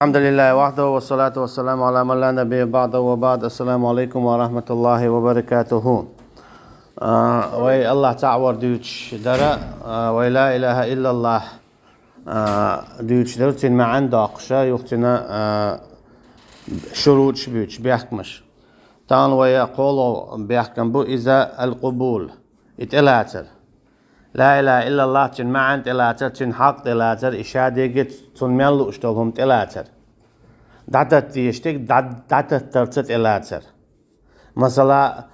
الحمد لله وحده والصلاة والسلام على من لا نبي بعده وبعد. السلام عليكم ورحمة الله وبركاته. وي الله تعور ديوش درا وي لا إله إلا الله ديوش درتين ما عنده أقشا يختنا شروط شبيش بيحكمش تان ويقولوا بيحكم بو إذا القبول اتلاتر لا إله إلا الله تن ما عند تلاتر تن حق تلاتر إشادة جت تن ملو اشتغلهم تلاتر دعت يشتك دعت ترتت تلاتر مثلا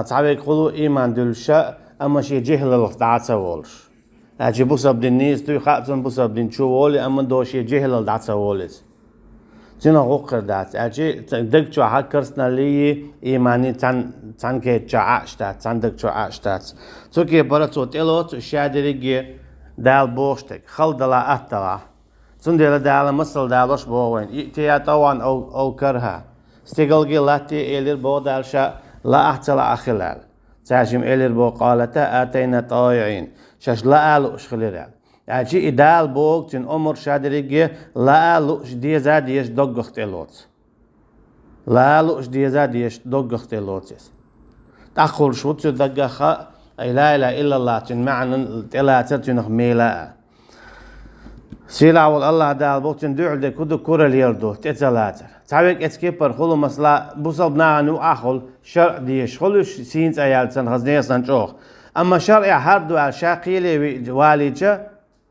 تعبي يقولوا إيمان دلشة أما شيء جهل الله دعت وولش أجي بوسب الناس توي خاطن بوسب دين شو وولي أما دو شيء جهل الله دعت وولش جنا غوقر دات أجي دك شو حكرسنا لي إيماني تان كي شعاشتات تان دك شعاشتات تو كي برا تلوت شادريجي دال بوشتك خلد لا أتلا تندل دال مسل دالش بوين يتيا طوان أو كرها استقلقي لاتي إلير بو دالشا لا أحتلا أخلال تاجم إلير بو قالتا آتينا طايعين شاش لا ألو أشخلال أجي إدال بوك تن أمر شادريجي لا لوش ديزا ديش دوغخت إلوت لا لوش ديزا ديش دوغخت إلوتس تأخر شو تدغخ لا إله إلا الله تن معنى تلاتة تنخ ميلا سيلا والله دال بوك تن دوع دي كدو كورا ليردو تتلاتر تعبك اتكيبر خلو مسلا بوصل بناعنو أخل شرع ديش خلو سينت أيال تن خزنيسان شوخ أما شرع هردو على شاقيلي واليجا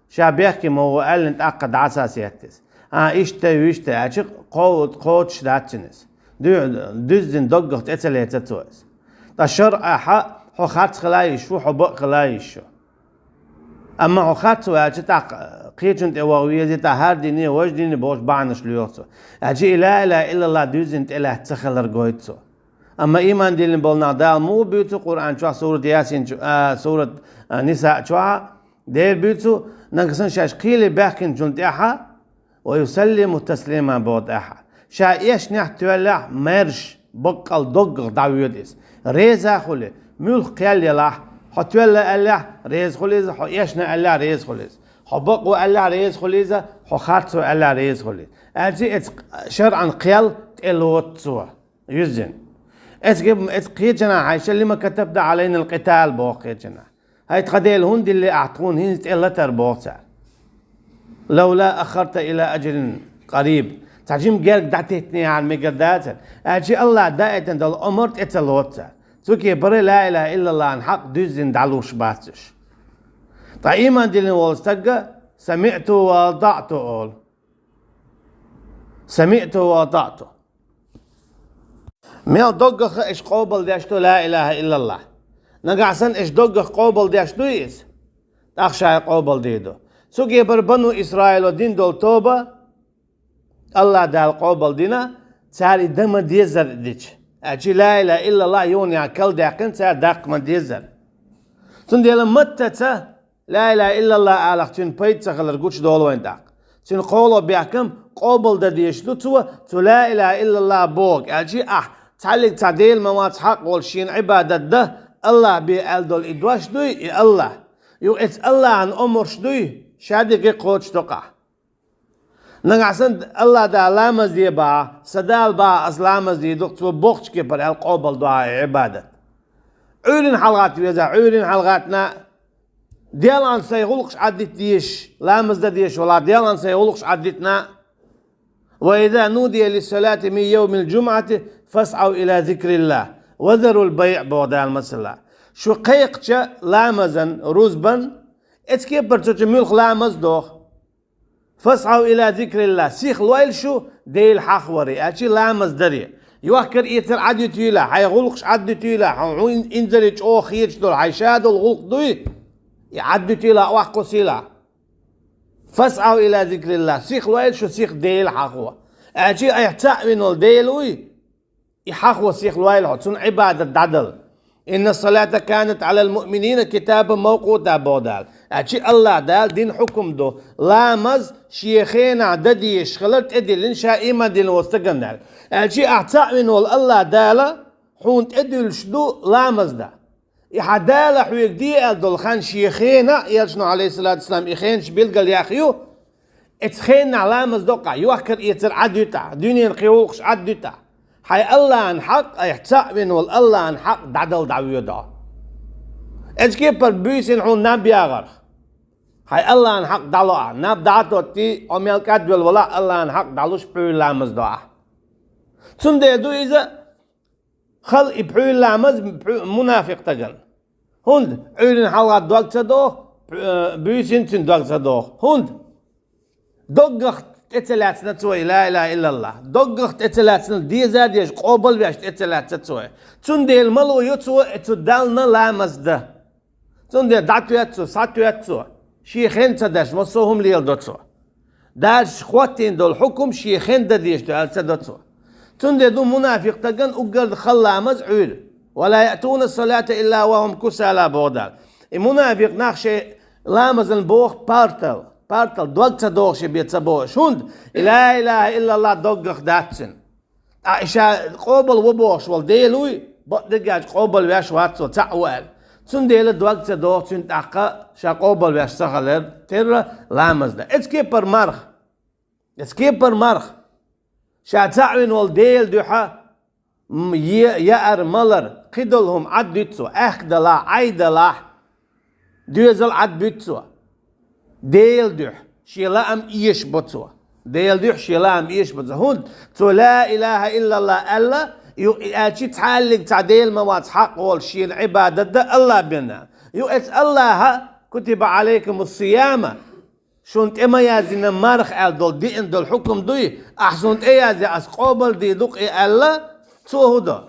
شابيحكي مو قال انت اقد عساسيتس اشتا اشق قوت شداتنس دوزن دقخت اتليتتوز تا شرع حو خات خلايش شو حبق خلايش اما حو خات واجي تا قيتنت اوويزي تا هر ديني وج ديني بوش بعنش ليوتو اجي لا اله الا الله دوزن اله تخلر قويتو اما ايمان دين بولنا دال مو بيوتو قران شو سوره ياسين سوره نساء شو دير بيوتو نقصن شاش قيل باكن جنت احا ويسلم تسليما بود احا شا ايش نحتولا مرش بقل دق داويدس ريزا خلي ملخ قال له حتولا الله ريز خليز حو ايشنا الله ريز خليز حبق الله ريز خليز حو خاطو الله ريز خليز اجي شرعا قيل تلوت سوا يزن اتقيجنا عايشه لما كتبت علينا القتال بوقيجنا هاي تخديل هند اللي أعطون هند إلا تربوتها لولا أخرت إلى أجل قريب تعجم جالك دعتني عن مقدات أجي الله دائت عند الأمر اتلوتها توكي بري لا إله إلا الله عن حق دوزن دعلوش باتش طيب دلني والستقى سمعت وضعت أول سمعت وضعت ميل دقخ إش قوبل داشتو لا إله إلا الله نقعسن إيش دقخ قوبل ديش دويس تخشى قوبل ديدو سوكي بر بنو إسرائيل ودين دول توبة الله دال قوبل دينا تاري دم ديزر ديش أجي لا إله إلا الله يوني عكال داقن تار داق من ديزر تندي لمتتا لا إله إلا الله آلخ تين بيت سخلر قوش دولو وين داق تين قولو بيحكم قوبل دا ديش دو تو لا إله إلا الله بوك أجي تعلق تعديل موات حق والشين عبادة ده الله بيالدول إدواش دوي الله يوقت الله عن أمر شدوي شادي قوتش تقع نقعسن الله دا لامز دي با سدال با أسلامز دي دكتور بوخش كبر القوبل دعاء عبادة عورين حلقات ويزا عورين حلقاتنا ديالان سيغلقش عدت ديش لامز دا ديش ولا ديالان سيغلقش عدتنا وإذا نودي للصلاة من يوم الجمعة فاسعوا إلى ذكر الله وذروا البيع بوضع المسلا شو قيقشة لامزن روزبن اتكي برتوش ملخ لامز دوخ فاسعوا إلى ذكر الله سيخ الويل شو دي الحخوري اتشي لامز دري يوكر ايتر عدي تيلا حيغلقش عدي تيلا انزلج او خيرش دول حيشادو الغلق دوي يعدي تيلا وحقو سيلا فاسعوا إلى ذكر الله سيخ الويل شو سيخ دي الحخوة اتشي ايحتاء منو الديلوي يحخوا سيخ الوايل تون عبادة دعدل إن الصلاة كانت على المؤمنين كتابا موقوتا بودال أجي الله دال دين حكم دو لامز شيخين عددي شخلت إدل إنشاء إيمان دين وستقندال أجي أعطاء منه الله دالا حونت إدل شدو لامز دا إحدالا حويك دي أدل خان شيخين يلشنو عليه الصلاة والسلام إخين شبيل قال يا أخيو اتخين علامة دوقع يوكر يتر عدوتا دنيا قيوخش عدوتا حي الله عن حق يحتسابين والله عن حق دعدل دعوية دا اتكي پر بيسين حون ناب ياغر حي الله عن حق دعلوع ناب دعاتو تي اميال كادوال ولا الله عن حق دعلوش بحوي لامز دا تون دي دو إذا خل بحوي لامز منافق تقن هند عيرين حلقات دوال تدو بيسين تن دوال تدو هند دقخت اتلات نتوي لا اله الا الله دقخت اتلات دي زاديش قوبل بيش اتلات تتوي تون دي الملو يتو اتدالنا لامز ده تون دي دعتو يتو ساتو يتو شيخين تداش مصوهم ليل دوتو داش خواتين دول حكم شيخين داديش دول تدوتو تون دي دو منافق تقن اقل خلامز عير ولا يأتون الصلاة إلا وهم كسالى بودال المنافق ناخشي لامزن بوخ بارتل دوغ تدوغش بيتسبوش هند لا إله إلا الله دوغخ داتسن إشا قوبل وبوخش والديلوي بقدقاج قوبل وياش واتسو تعوال تون ديل دوغ تدوغ تون تاقا شا قوبل وياش سخلر تير لامزن اتسكي پر مرخ شا تعوين والديل دوحا يأر ملر قدلهم عدتسو اخدلا عيدلا دوزل عدبتسو ديل دوح شيلام ايش بتسو ديل دوح شيلام ايش بتسو هون تو لا اله الا الله الا يأتي تعلق تعديل مواد حق والشيل عبادة الله بنا يؤت الله كتب عليكم الصيام شونت اما يازين مارخ ال دول دي ان دول حكم دوي احسنت ايازي اسقوبل دي دوق الله تو هدا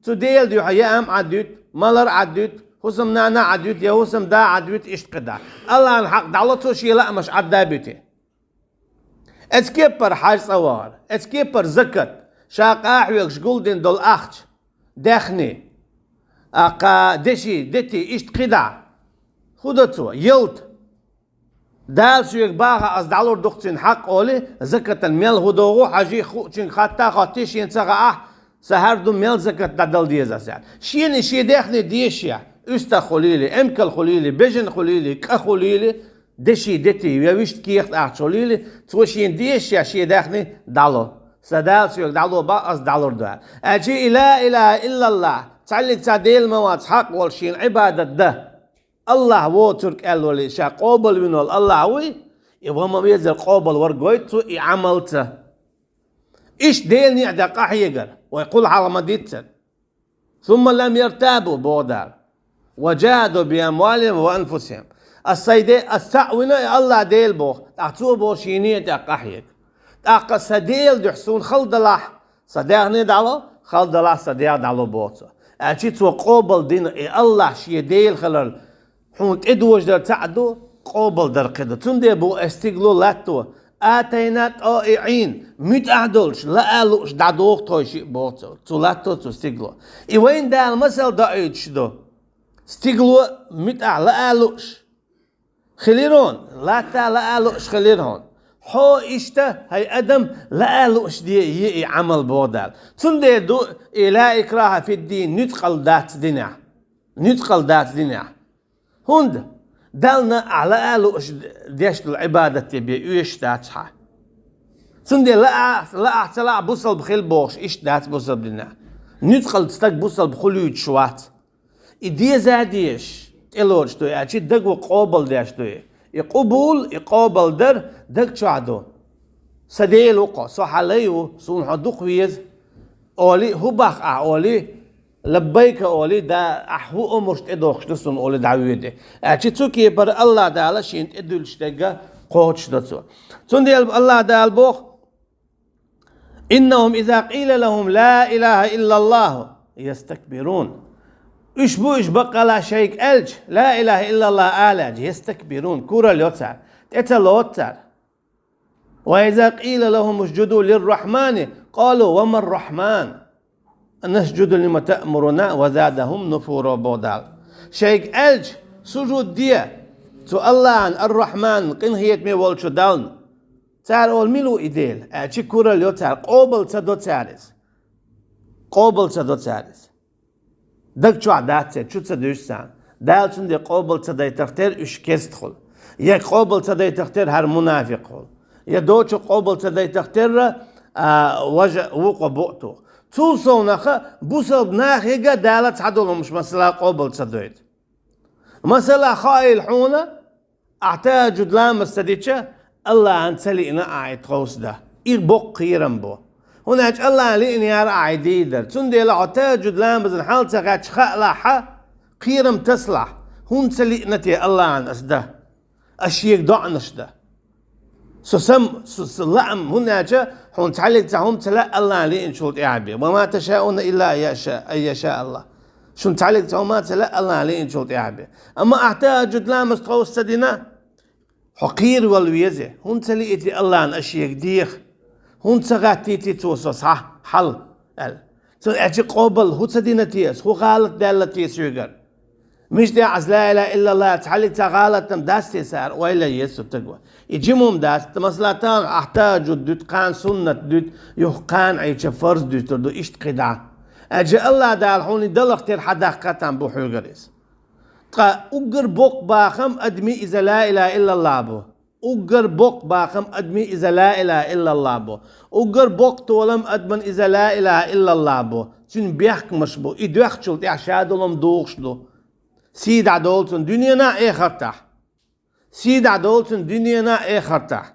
تو ديل دوح يام عدوت مالر عدوت حسم نانا عدوت يا حسم دا عدوت اشتقدا الله الحق دعلتو شي لا مش عدا بيتي اتكيبر حاج صوار اتكيبر زكت شاق احويل شقولدين دول اخت دخني اقا دشي دتي اشتقدا خدتو يلت دال سويك باغا از دالور دختين حق اولي زكت الميل هدوغو حاجي خوشين خاتا خاتيش ينسغا سهر دو ميل زكت دادل ديزا سعر شيني شي دخني ديشيا استا خليلي امكل خليلي بجن خليلي كخليلي دشي دتي ويشت كيخت اخليلي توشين ديش يا شي داخني دالو سدال سيك دالو با از دالور دا اجي لا اله الا الله تعلق تعديل مواد حق والشين عباده ده الله و ترك الولي شا قوبل من الله وي يوم يزل قوبل ورقويتو عملته ايش ديلني عدا قحيقر ويقول على مديتن ثم لم يرتابوا بودار وجادوا بأموالهم وأنفسهم السيدة السعونا الله ديل بوخ تعطوه بوشينية تقحيك تاق سديل دحسون خلد الله صديقني دعوه خلد الله صديق دعوه بوتو أجيت وقوبل دين الله شي ديل خلال حونت ادوج در تعدو قوبل در قدر تندي بو استقلو لاتو آتينات آئعين متعدلش لا ألوش دعدوخ توشي بوتو تولاتو تستقلو وين دا المثل دعيد شدو استقلو متع لا ألوش خليرون لا تا لا ألوش خليرون حو إشتا هاي أدم لا ألوش دي يئي عمل بودال تندي دو لا إكراه في الدين نتقل دات دينع هند دالنا على ألوش ديشت العبادة تبي إيش داتها تندي لا احتلا بوصل بخيل بوش إيش دات بوصل دينع نتقل تستك بوصل بخلويت شوات إدي زاديش تلوش تو يعني دق وقابل داش تو يقبول يقابل در دق شعدو سديل وقا صح عليه صون حدوق ويز أولي هبخ أولي لبيك أولي دا أحو أمرش تدوخش تسون أولي دعوية دي يعني توكي بر الله دالا شين تدول شتاقا قوتش دتو تندي الله دال بوخ إنهم إذا قيل لهم لا إله إلا الله يستكبرون إيش بقى لا شيء ألج لا إله إلا الله آلاج يستكبرون كورا ليوتر تتلوتر وإذا قيل لهم اسجدوا للرحمن قالوا وما الرحمن نسجد لما تأمرنا وزادهم نفورا بودال شيء ألج سجود ديا تو الله عن الرحمن قن هيت مي والشو دالن تار أول ميلو إديل أشي كورا ليوتر قوبل تدو تارس دك شو عدات شو تصدقسان دال شن دي قابل تداي تختار إيش كيس تدخل يك قابل تداي تختار هر منافق خل يدوش قبل تدي تختر وجه وقبوتو توصل نخا بوصل ناخيجا دالت عدول مش مثلا قبل تدويت مثلا خايل حونة احتاج دلام استديتشا الله أن تلينا عيد خوص ده بق قيرم بو هناك الله لين يرى عيديدر تندي لعتاج دلام بزن حال تغاتش خلحة قيرم تصلح هون تلينتي الله عن أسده أشيك ضعنش ده لأم هناك هون تعلق تعهم تلا الله لين شوت يعبي وما تشاءون إلا أن يشاء الله شون تعلق تعهم تلا الله لين شوت يعبي أما أحتاج دلام استقوس تدينا حقير والويزة هون تليتي الله عن أشيك ديخ هون تغاتي توصل صح حل أجي قبل هو تدينا تيس هو غالط دالتيس يقر مش دي عز لا إله إلا الله تعلق تغالط داستي سار وإلا يسو تقوى يجيمهم داست مسلاتان احتاجوا دوت قان سنة دوت يحقان عيش فرز دوت دو إشت قدع أجي الله دال حوني دل اختير حداقة بو حيقريس تقا أقر بوق باخم أدمي إذا لا إله إلا الله بو أقر بوق باخم أدمي إذا لا إله إلا الله بو أقر بوق تولم أدمن إذا لا إله إلا الله بو تون بيحك مش بو إدوخ شلت إعشادولم دوغشلو سيد عدولتن دنيانا إيخرتح سيد عدولتن دنيانا إيخرتح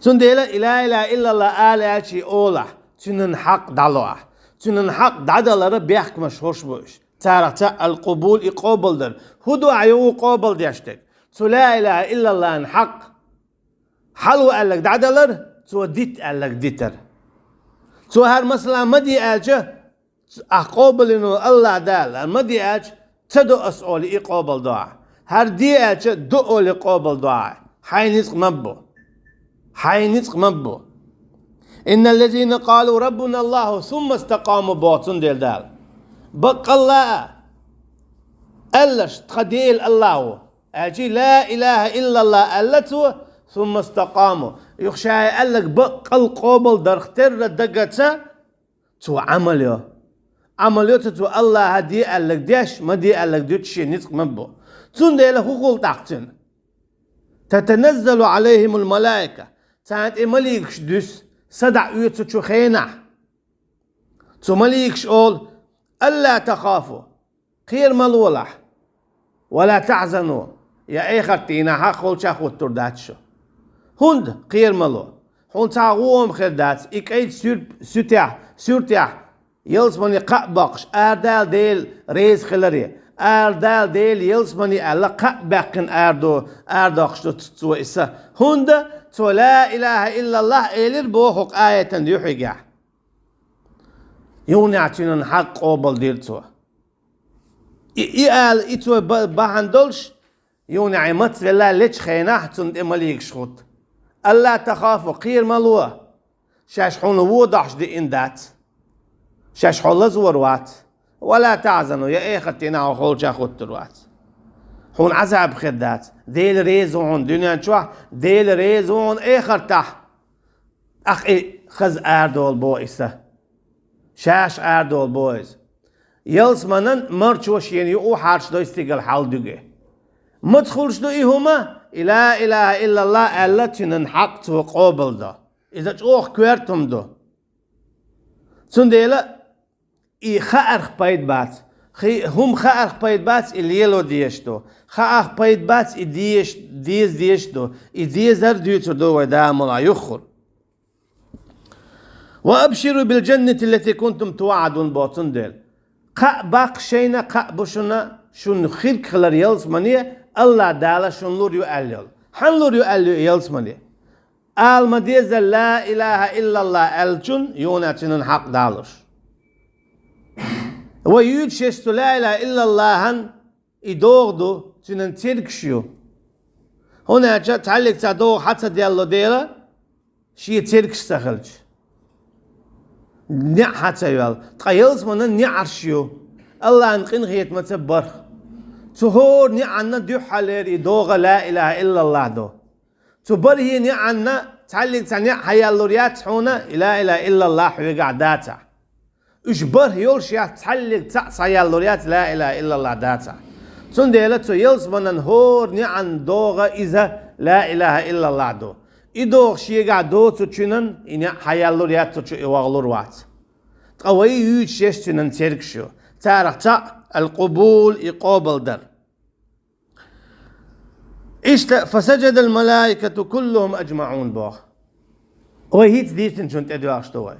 تون ديلا إله إلا الله آله شي أولا تنن حق دلوح تنن حق دادلر بيحك مشهوش بوش تارتا القبول يقابل در هدو عيو قابل ديشتك تو لا إله إلا الله حق حلو قالك دادلر تو ديت قالك ديتر تو هر مثلا مدي قالجه أقابل إنه الله دال مدي قالج تدو أسئول يقابل دعاء هر دي قالجه دو يقابل دعاء حينيسق مبو إن الذين قالوا ربنا الله ثم استقاموا باطن دال بق الله ألش تخديل الله أجي لا إله إلا الله ألته ثم استقاموا يخشى قالك بق القابل درختر دقته تو عمله تو الله هدي قالك ديش ما دي قالك دوتشي نسق مبو تون دي له قول تحتن تتنزل عليهم الملائكة ساعت مليكش دوس صدع يوتشو خينة تو مليكش قول ألا تخافوا خير ملولح ولا تحزنوا يا أي خرتينا حقول شاخو ترداتشو هند خير ملو هون تاغوهم خردات إكيد سورتيح يلس مني قبقش أردال ديل ريز خلري أردال ديل يلس مني ألا قبقن أرداقش تتسوى إسا هند تو لا إله إلا الله إلير بوخوك آية يحيقع يوني عتينن حق قابل ديرتو إيال إتو بهندلش يوني عمت بالله ليش خيناه تند إماليك شخوت ألا تخافوا قير ملوه شاش حون وضعش دي إندات شاش حول زوروات ولا تعزنوا يا إخوتنا وخول شاخوت تروات حون عذاب خدات ديل ريزون دنيا شوح ديل ريزون إخرتح أخ خز أردول بوئسه شاش أردول بويز يلس منن مرچوش يعني او حرش دو استيقل حال دوغي مدخولش دو إيهما لا إله إلا الله ألا تنن حق تو قابل دا إذا اوخ كويرتم دو سنديلا إي خارخ بايد بات هم خارخ بايد بات إليلو ديشتو خارخ بايد بات إي ديشتو إي ديزر ديوتو دو ودا ملا يخر وأبشروا بالجنة التي كنتم توعدون باطن ديل باق شينا بشنا شون خير خلر يلس منيه الله دالا شون لور يؤلل حن لور يؤلل يلس منيه المديز لا إله إلا الله ألجن يوناتن حق دالش ويود شستو لا إله إلا الله هن يدوغدو تنن تركشيو هنا تعلق تدوغ حتى ديالو ديلا شي تركش سخلج نع حتى يال تقيلس من نعرشيو الله انقن غيت متبر تهور نعنا دو حالير دوغ لا إله إلا الله دو تبر هي نعنا تعلق تنع حيالوريات حونا لا إله إلا الله حويقع داتا اجبر يولش تعلق تعصيالوريات لا إله إلا الله داتا سنديلة يلس من هور نعن دوغ إذا لا إله إلا الله دو إدوخ شيء دو تشينن إني حيالور يا تشو إواغلور وات قوي يوتشيش تشينن تيركشو تعرف القبول يقابل در فسجد الملائكة كلهم أجمعون باخ وهيت ديتن شنت أدواش توي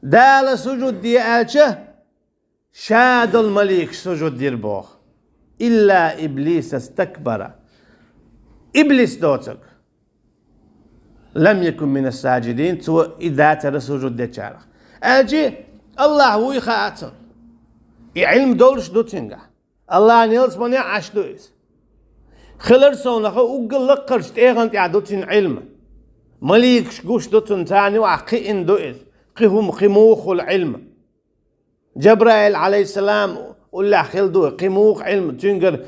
دال سجود دي آلشه شاد الملك سجود دير باخ إلا إبليس استكبر إبليس دوتك لم يكن من الساجدين تو إذا ترى سجود دي شارخ أجي الله هو يخاطر علم دولش دوتينغا الله نيلس منيا عش دويس خلر سونخه وقل قرش تيغنت يا دوتين علم مليك شقوش دوتن تاني وعقين دويس قهم قموخ العلم جبرائيل عليه السلام ولا خل دو قموخ علم تنقر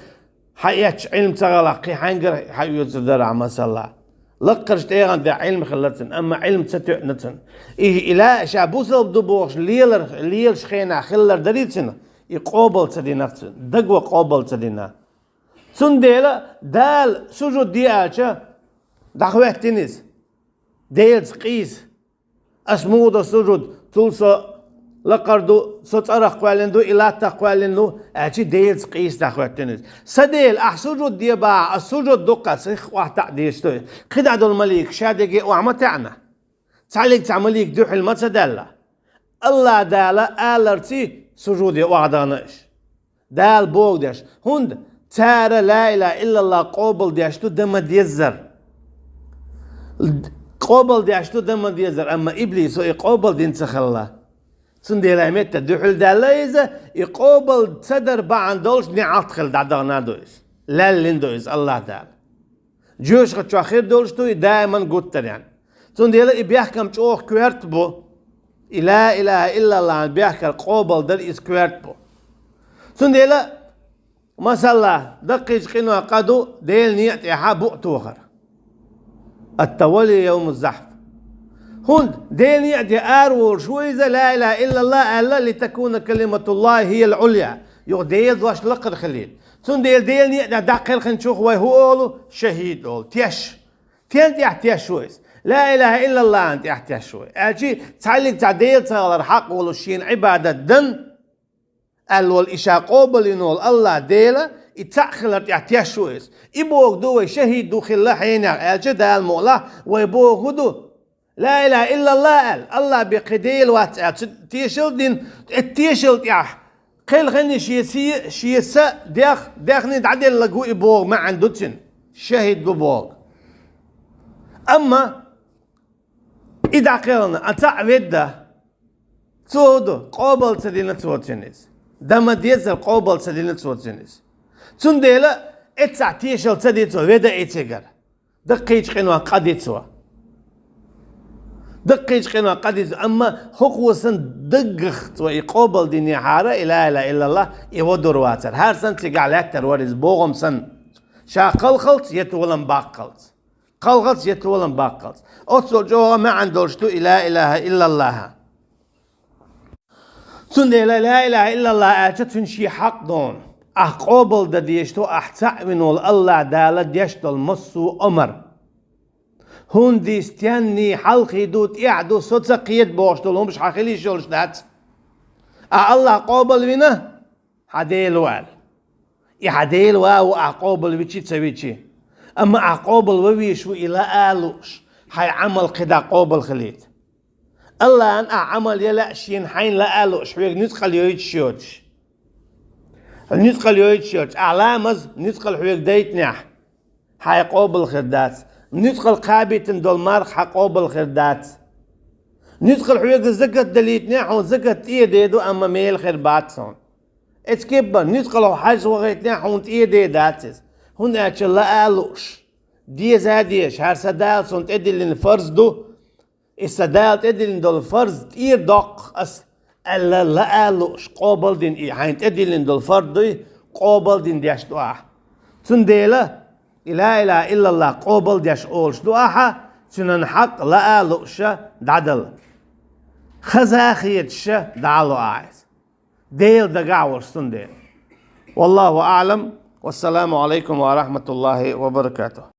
حياتش علم تغلق قي حنقر حيوت درع مسلا لقرش تيغنت يا علم خلتن اما علم تتعنتن إلى شابوسل بدوبوش ليل شخينا خلر دريتن يقابل تدينتن دقوة قابل تدينا سنديلا دال سجود ديالشا دخواتنيز ديل قيس اسمود سجود تلسا لقردو سترق قوالندو إلا تقوالندو اجي ديل قيس دخواتنيز سديل سجود ديبا السجود دوقا سيخ واحد ديشتو قد عدو المليك شادقي وعمتعنا تعليق تعمليك دوح المتدالة الله دالا آلرتي سجودي وعدانش دال بوغدش هند تارا لا إله إلا الله قابل ديشتو دم ديزر قابل ديشتو دم ديزر أما إبليس يقابل دين تخلا سندي لا متى دحل دالايزا يقابل صدر بعن دولش نعتخل دعنا دويس لا لندويس الله تعالى جوش خطشو خير دولش تو دائما قتر يعني سندي لا بيحكم تشوخ كويرت بو لا إله إلا الله بيحكي قابل در إس كويرت بو سندي لا مثلا دقيق قنوة قدو ديل نيت يحابو توخر التولي يوم الزحف هند ديل نيت يارور شويزة لا إله إلا الله ألا لتكون كلمة الله هي العليا يو ديل دوش لقر خليل سن ديل نيت دقيق خنشوخ وهو أولو شهيد أول تيش تينت يحتيش شويز لا إله إلا الله أنت يحتيش شوي أجي تعلق تعديل تغلر حق ولو شين عبادة دن الول إشاء قابل ينول الله ديلا يتأخلت يحتيش شويس يبوغ دو شهيد دو خلا حينيا الجد المولى ويبوغ دو لا إله إلا الله الله بقديل واتسال تيشل دين التيشل يح قيل خني شيسا داخني تعديل لقو يبوغ ما عندوتن شهيد بوغ أما إذا قيلنا أتعود تودو قابل تدينا توتنيس دم ديزر قابل تدينا توتنيس تنديلا اتسع تيشل تديتو ودا اتيجر دقيق قنوا قديتو دقيق قنوا قديتو أما حقوسن دقخت ويقابل ديني حارة لا إله إلا الله يودر واتر هر سن تقع لكتر ورز بوغم سن شا قلقلت يتولن باقلت قلقلت يتولن باقلت أتصل جوها ما عندوشتو لا إله إلا الله سندي لا إله إلا الله أجتن شي حق دون أقابل دا ديشتو أحتعمنو الله دالة ديشتو المصو أمر هون ديستياني حلقي دوت إعدو صدقيت بوشتو لهم مش حخيلي شولش دات الله قابل بنا حديل وال حديل واو أقابل بيشي تسويشي أما أقابل وويشو إلى آلوش حي عمل قدا قابل خليت الله أن أعمل يلا شين حين لا آلوش حويك نسقل يويت شوتش نسقل يويت شوتش أعلامز نسقل حويك دايت نح حي قابل خردات نسقل قابيتن دول مارخ حي قابل خردات نسقل حويك زكت دليت نح وزكت إيه ديدو أما ميل خربات صون اتكبر نسقل حاج وغيت نح ونت إيه ديداتس هون أتش لا آلوش ديز هاديش هر سدال صون تدل الفرز دو استدالت ادلين دول فرض تير دق اس الا لا لوش قابل دين اي حين ادلين دول فرض دي قابل دين ديش دوا تنديلا لا اله الا الله قابل ديش اولش دوا سنن حق لا لوش دعدل خزاخيتش دعلو عايز ديل دقاور سنديل والله اعلم والسلام عليكم ورحمه الله وبركاته.